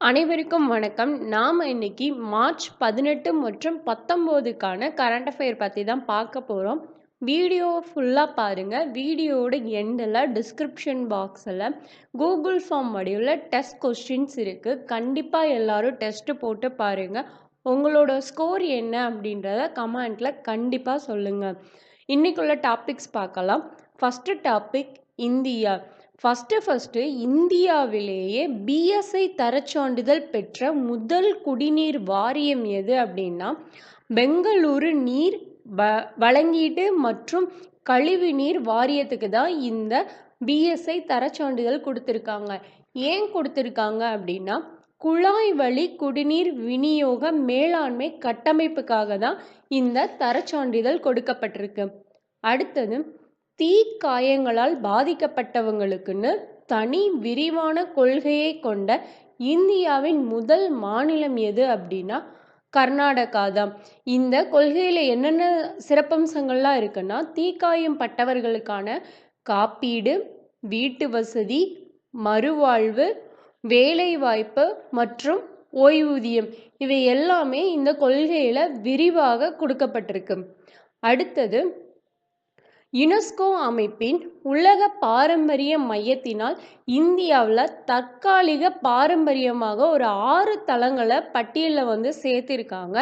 அனைவருக்கும் வணக்கம். நாம இன்னைக்கு மார்ச் 18 மற்றும் 19க்கான கரண்ட் அஃபேர் பத்தி தான் பார்க்க போறோம். வீடியோ ஃபுல்லா பாருங்க. வீடியோவோட எண்டுல டிஸ்கிரிப்ஷன் பாக்ஸ்ல கூகுள் ஃபார்ம் வடிவுல டெஸ்ட் கொஸ்டின்ஸ் இருக்கு. கண்டிப்பா எல்லாரும் டெஸ்ட் போட்டு பாருங்க. உங்களோட ஸ்கோர் என்ன அப்படின்றத கமெண்ட்ல கண்டிப்பா சொல்லுங்க. இன்னைக்குள்ள டாபிக்ஸ் பார்க்கலாம். First topic India. ஃபர்ஸ்ட் இந்தியாவிலேயே பிஎஸ்ஐ தரச்சான்றிதழ் பெற்ற முதல் குடிநீர் வாரியம் எது அப்படின்னா பெங்களூரு நீர் வழங்கீடு மற்றும் கழிவுநீர் வாரியத்துக்கு தான் இந்த பிஎஸ்ஐ தரச்சான்றிதழ் கொடுத்துருக்காங்க. ஏன் கொடுத்துருக்காங்க அப்படின்னா குழாய் வழி குடிநீர் விநியோக மேலாண்மை கட்டமைப்புக்காக தான் இந்த தரச்சான்றிதழ் கொடுக்கப்பட்டிருக்கு. அடுத்தது தீக்காயங்களால் பாதிக்கப்பட்டவங்களுக்குன்னு தனி விரிவான கொள்கையை கொண்ட இந்தியாவின் முதல் மாநிலம் எது அப்படின்னா கர்நாடகா தான். இந்த கொள்கையில என்னென்ன சிறப்பம்சங்கள்லாம் இருக்குன்னா தீக்காயம் பட்டவர்களுக்கான காப்பீடு, வீட்டு வசதி, மறுவாழ்வு, வேலைவாய்ப்பு மற்றும் ஓய்வூதியம் இவை எல்லாமே இந்த கொள்கையில விரிவாக கொடுக்கப்பட்டிருக்கு. அடுத்தது யுனெஸ்கோ அமைப்பின் உலக பாரம்பரிய மையத்தினால் இந்தியாவில் தற்காலிக பாரம்பரியமாக ஒரு 6 தலங்களை பட்டியலில் சேர்த்திருக்காங்க.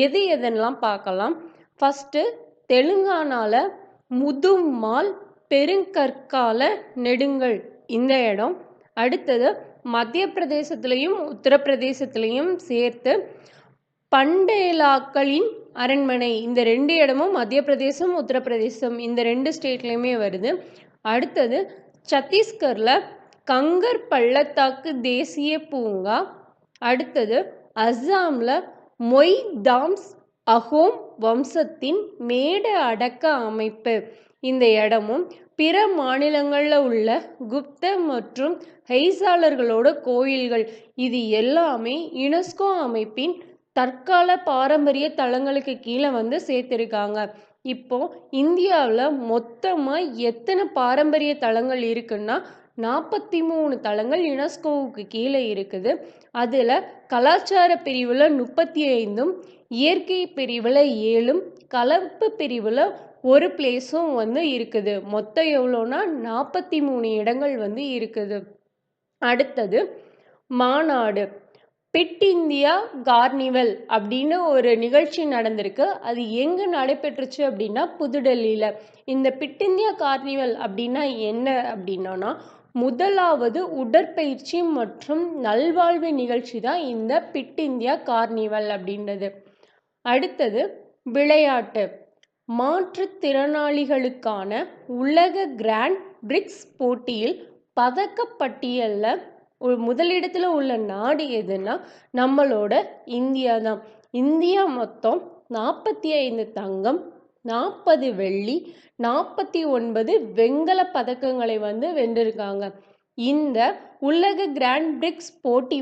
எதெல்லாம் பார்க்கலாம். ஃபஸ்ட்டு தெலுங்கானாவில் முதுமால் பெருங்கற்கால நெடுங்கல் இந்த இடம். அடுத்தது மத்திய பிரதேசத்திலையும் உத்தரப்பிரதேசத்திலையும் சேர்த்து பண்டேலாக்களின் அரண்மனை இந்த 2 இடமும் மத்திய பிரதேசம் உத்தரப்பிரதேசம் இந்த 2 ஸ்டேட்லையுமே வருது. அடுத்தது சத்தீஸ்கரில் கங்கர் பள்ளத்தாக்கு தேசிய பூங்கா. அடுத்தது அஸ்ஸாமில் மொய் தாம்ஸ் அஹோம் வம்சத்தின் மேட அடக்க அமைப்பு இந்த இடமும் பிற மாநிலங்களில் உள்ள குப்த மற்றும் ஹெய்சாளர்களோட கோயில்கள் இது எல்லாமே யுனெஸ்கோ அமைப்பின் தற்கால பாரம்பரிய தலங்களுக்கு கீழே சேர்த்திருக்காங்க. இப்போ இந்தியாவில் மொத்தமாக எத்தனை பாரம்பரிய தலங்கள் இருக்குன்னா 43 தலங்கள் யுனெஸ்கோவுக்கு கீழே இருக்குது. அதில் கலாச்சார பிரிவில் 35, இயற்கை பிரிவில் 7, கலப்பு பிரிவில் ஒரு பிளேஸும் இருக்குது. மொத்தம் எவ்வளோனா 43 இடங்கள் இருக்குது. அடுத்தது மாநாடு. பிட் இந்தியா கார்னிவல் அப்படின்னு ஒரு நிகழ்ச்சி நடந்திருக்கு. அது எங்கே நடைபெற்றுச்சு அப்படின்னா புதுடெல்லியில். இந்த பிட் இந்தியா கார்னிவல் அப்படின்னா என்ன அப்படின்னா முதலாவது உடற்பயிற்சி மற்றும் நல்வாழ்வு நிகழ்ச்சி தான் இந்த பிட் இந்தியா கார்னிவல் அப்படின்றது. அடுத்தது விளையாட்டு. மாற்றுத்திறனாளிகளுக்கான உலக கிராண்ட் பிரிக்ஸ் போட்டியில் பதக்கப்பட்டியலில் முதலிடத்தில் உள்ள நாடு எதுன்னா நம்மளோட இந்தியா தான். இந்தியா மொத்தம் 45 தங்கம், 40 வெள்ளி, 49 வெண்கல பதக்கங்களை வென்றிருக்காங்க. இந்த உலக கிராண்ட் பிரிக்ஸ் போட்டி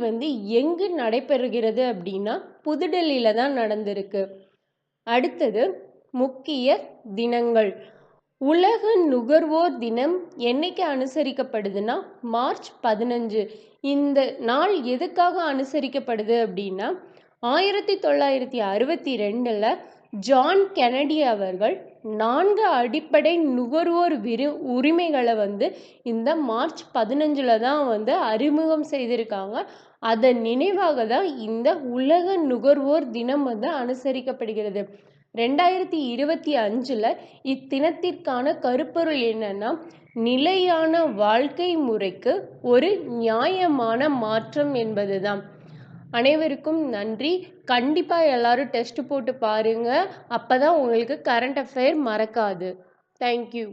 எங்கு நடைபெறுகிறது அப்படின்னா புதுடெல்லியில தான் நடந்திருக்கு. அடுத்தது முக்கிய தினங்கள். உலக நுகர்வோர் தினம் என்னைக்கு அனுசரிக்கப்படுதுன்னா மார்ச் 15. இந்த நாள் எதுக்காக அனுசரிக்கப்படுது அப்படின்னா 1962 ஜான் கென்னடி அவர்கள் 4 அடிப்படை நுகர்வோர் உரிமைகளை இந்த மார்ச் 15 தான் அறிமுகம் செய்திருக்காங்க. அதன் நினைவாக தான் இந்த உலக நுகர்வோர் தினம் அனுசரிக்கப்படுகிறது. 2025 இத்தினத்திற்கான கருப்பொருள் என்னன்னா நிலையான வாழ்க்கை முறைக்கு ஒரு நியாயமான மாற்றம் என்பதுதான். அனைவருக்கும் நன்றி. கண்டிப்பா எல்லாரும் டெஸ்ட் போட்டு பாருங்க. அப்பதான் உங்களுக்கு கரண்ட் அஃபேர் மறக்காது. தேங்க்யூ.